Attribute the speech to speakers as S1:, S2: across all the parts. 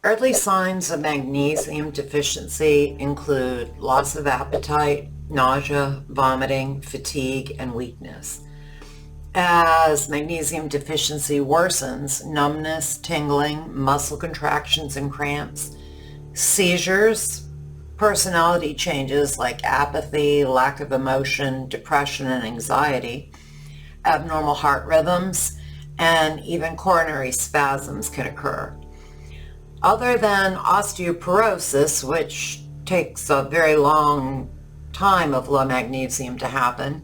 S1: Early signs of magnesium deficiency include loss of appetite, nausea, vomiting, fatigue, and weakness. As magnesium deficiency worsens, numbness, tingling, muscle contractions and cramps, seizures, personality changes like apathy, lack of emotion, depression and anxiety, abnormal heart rhythms, and even coronary spasms can occur. Other than osteoporosis, which takes a very long time of low magnesium to happen,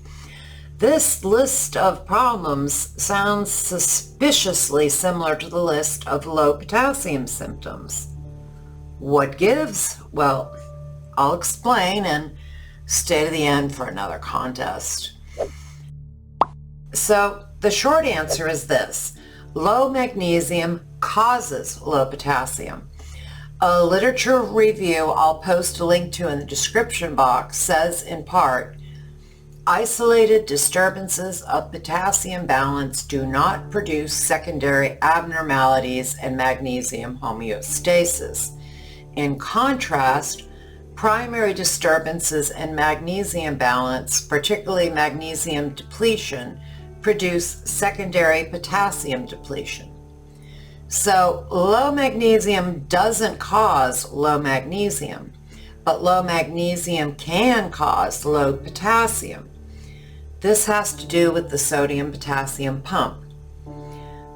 S1: this list of problems sounds suspiciously similar to the list of low potassium symptoms. What gives? Well, I'll explain and stay to the end for another contest. So the short answer is this: low magnesium causes low potassium. A literature review I'll post a link to in the description box says in part, isolated disturbances of potassium balance do not produce secondary abnormalities in magnesium homeostasis. In contrast, primary disturbances in magnesium balance, particularly magnesium depletion, produce secondary potassium depletion. So low magnesium doesn't cause low magnesium, but low magnesium can cause low potassium. This has to do with the sodium-potassium pump.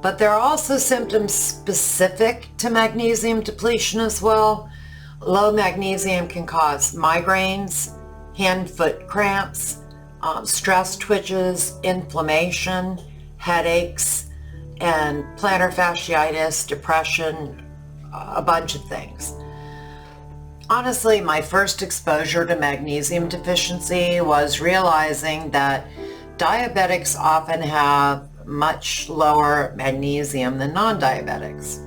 S1: But there are also symptoms specific to magnesium depletion as well. Low magnesium can cause migraines, hand-foot cramps, stress twitches, inflammation, headaches, and plantar fasciitis, depression, a bunch of things. Honestly, my first exposure to magnesium deficiency was realizing that diabetics often have much lower magnesium than non-diabetics.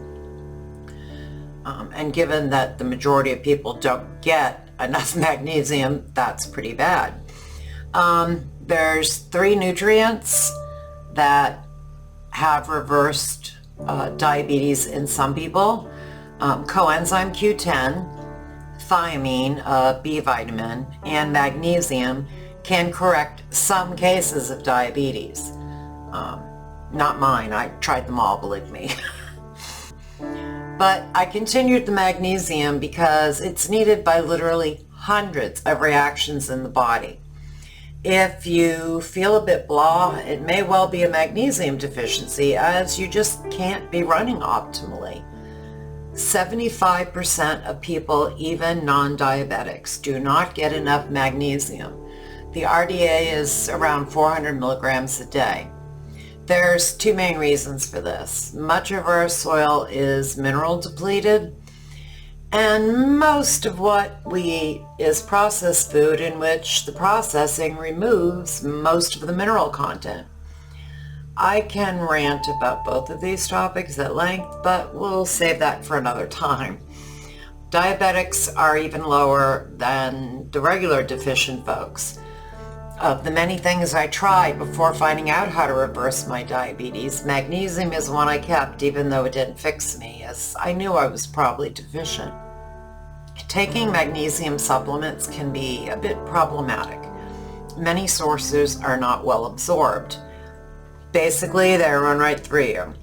S1: And given that the majority of people don't get enough magnesium, that's pretty bad. There's 3 nutrients that have reversed diabetes in some people. Coenzyme Q10, thiamine, a B vitamin, and magnesium can correct some cases of diabetes. Not mine. I tried them all, believe me. But I continued the magnesium because it's needed by literally hundreds of reactions in the body. If you feel a bit blah, it may well be a magnesium deficiency, as you just can't be running optimally. 75% of people, even non-diabetics, do not get enough magnesium. The RDA is around 400 milligrams a day. There's 2 main reasons for this. Much of our soil is mineral depleted, and most of what we eat is processed food in which the processing removes most of the mineral content. I can rant about both of these topics at length, but we'll save that for another time. Diabetics are even lower than the regular deficient folks. Of the many things I tried before finding out how to reverse my diabetes, magnesium is one I kept even though it didn't fix me, as I knew I was probably deficient. Taking magnesium supplements can be a bit problematic. Many sources are not well absorbed. Basically, they run right through you.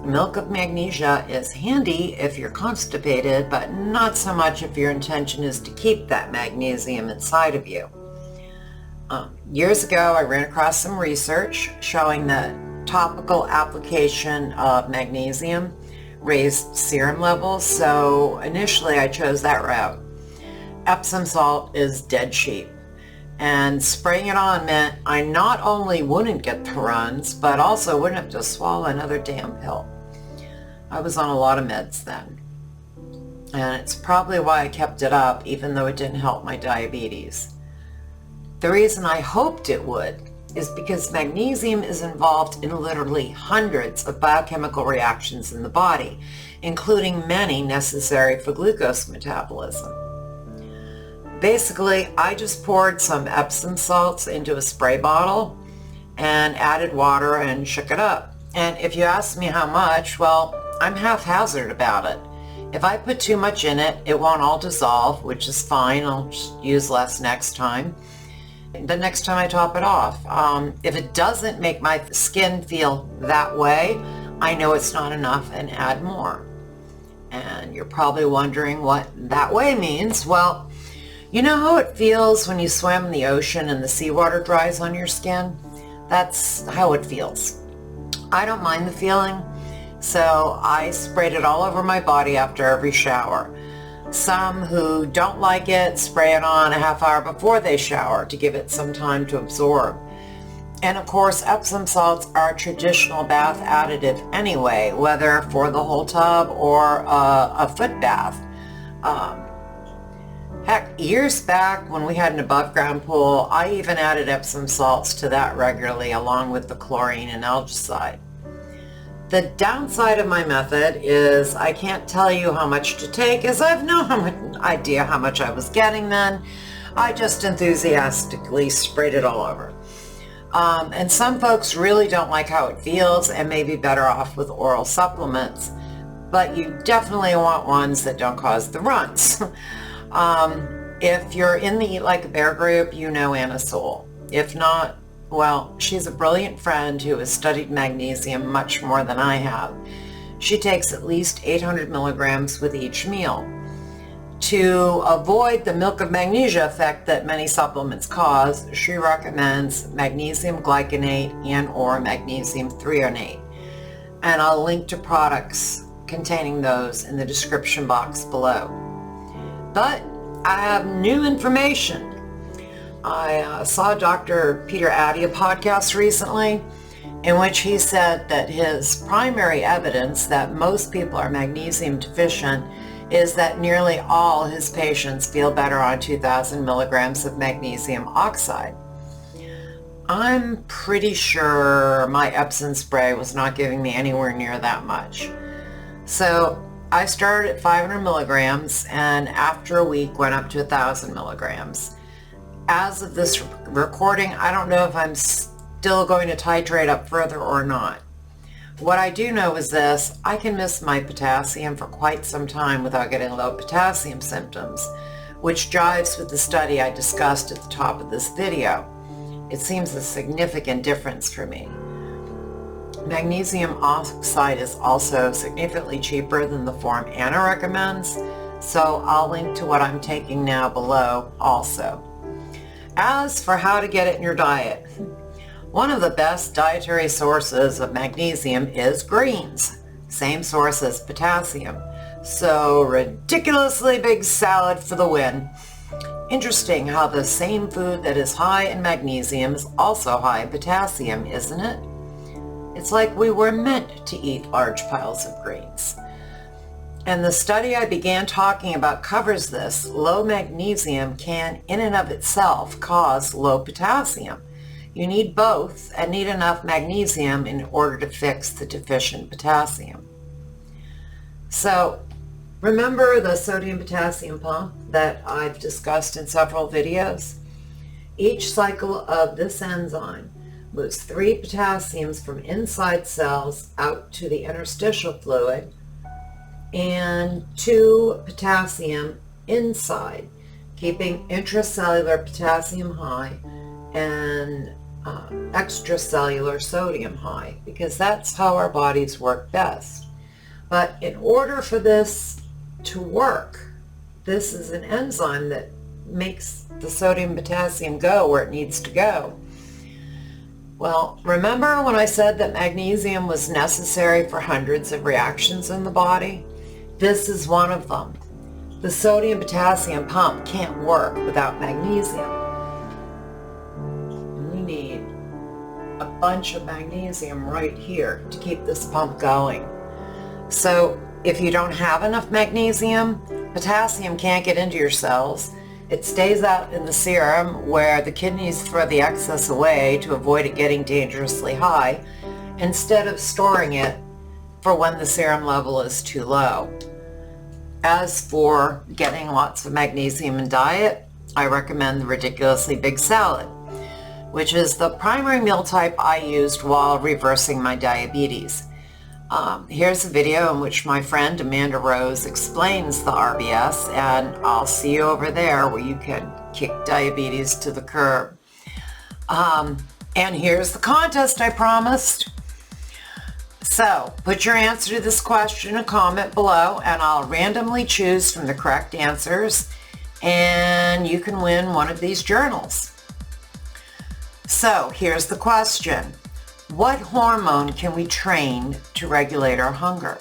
S1: Milk of magnesia is handy if you're constipated, but not so much if your intention is to keep that magnesium inside of you. Years ago, I ran across some research showing that topical application of magnesium raised serum levels, so initially I chose that route. Epsom salt is dead cheap, and spraying it on meant I not only wouldn't get the runs, but also wouldn't have to swallow another damn pill. I was on a lot of meds then, and it's probably why I kept it up even though it didn't help my diabetes. The reason I hoped it would is because magnesium is involved in literally hundreds of biochemical reactions in the body, including many necessary for glucose metabolism. Basically, I just poured some Epsom salts into a spray bottle and added water and shook it up. And if you ask me how much, well, I'm haphazard about it. If I put too much in it, it won't all dissolve, which is fine. I'll just use less next time. The next time I top it off. If it doesn't make my skin feel that way, I know it's not enough and add more. And you're probably wondering what that way means. Well, you know how it feels when you swim in the ocean and the seawater dries on your skin? That's how it feels. I don't mind the feeling, so I sprayed it all over my body after every shower. Some who don't like it spray it on a half hour before they shower to give it some time to absorb. And of course, Epsom salts are a traditional bath additive anyway, whether for the whole tub or a foot bath. Heck, years back when we had an above ground pool, I even added Epsom salts to that regularly along with the chlorine and algicide. The downside of my method is I can't tell you how much to take, as I have no idea how much I was getting then. I just enthusiastically sprayed it all over. And some folks really don't like how it feels and may be better off with oral supplements, but you definitely want ones that don't cause the runs. If you're in the Eat Like a Bear group, you know Anna Sewell. If not, well, she's a brilliant friend who has studied magnesium much more than I have. She takes at least 800 milligrams with each meal. To avoid the milk of magnesia effect that many supplements cause, she recommends magnesium glycinate and or magnesium threonate. And I'll link to products containing those in the description box below. But I have new information. I saw Dr. Peter Attia podcast recently in which he said that his primary evidence that most people are magnesium deficient is that nearly all his patients feel better on 2,000 milligrams of magnesium oxide. I'm pretty sure my Epsom spray was not giving me anywhere near that much. So I started at 500 milligrams and after a week went up to 1,000 milligrams. As of this recording, I don't know if I'm still going to titrate up further or not. What I do know is this: I can miss my potassium for quite some time without getting low potassium symptoms, which jives with the study I discussed at the top of this video. It seems a significant difference for me. Magnesium oxide is also significantly cheaper than the form Anna recommends, so I'll link to what I'm taking now below also. As for how to get it in your diet, one of the best dietary sources of magnesium is greens, same source as potassium. So ridiculously big salad for the win. Interesting how the same food that is high in magnesium is also high in potassium, isn't it? It's like we were meant to eat large piles of greens. And the study I began talking about covers this. Low magnesium can, in and of itself, cause low potassium. You need both and need enough magnesium in order to fix the deficient potassium. So, remember the sodium-potassium pump that I've discussed in several videos? Each cycle of this enzyme moves 3 potassiums from inside cells out to the interstitial fluid and 2 potassium inside, keeping intracellular potassium high and extracellular sodium high, because that's how our bodies work best. But in order for this to work, this is an enzyme that makes the sodium potassium go where it needs to go. Well, remember when I said that magnesium was necessary for hundreds of reactions in the body? This is one of them. The sodium-potassium pump can't work without magnesium. We need a bunch of magnesium right here to keep this pump going. So if you don't have enough magnesium, potassium can't get into your cells. It stays out in the serum where the kidneys throw the excess away to avoid it getting dangerously high, instead of storing it for when the serum level is too low. As for getting lots of magnesium in diet, I recommend the ridiculously big salad, which is the primary meal type I used while reversing my diabetes. Here's a video in which my friend Amanda Rose explains the RBS, and I'll see you over there where you can kick diabetes to the curb. And here's the contest I promised. So put your answer to this question in a comment below, and I'll randomly choose from the correct answers, and you can win one of these journals. So here's the question. What hormone can we train to regulate our hunger?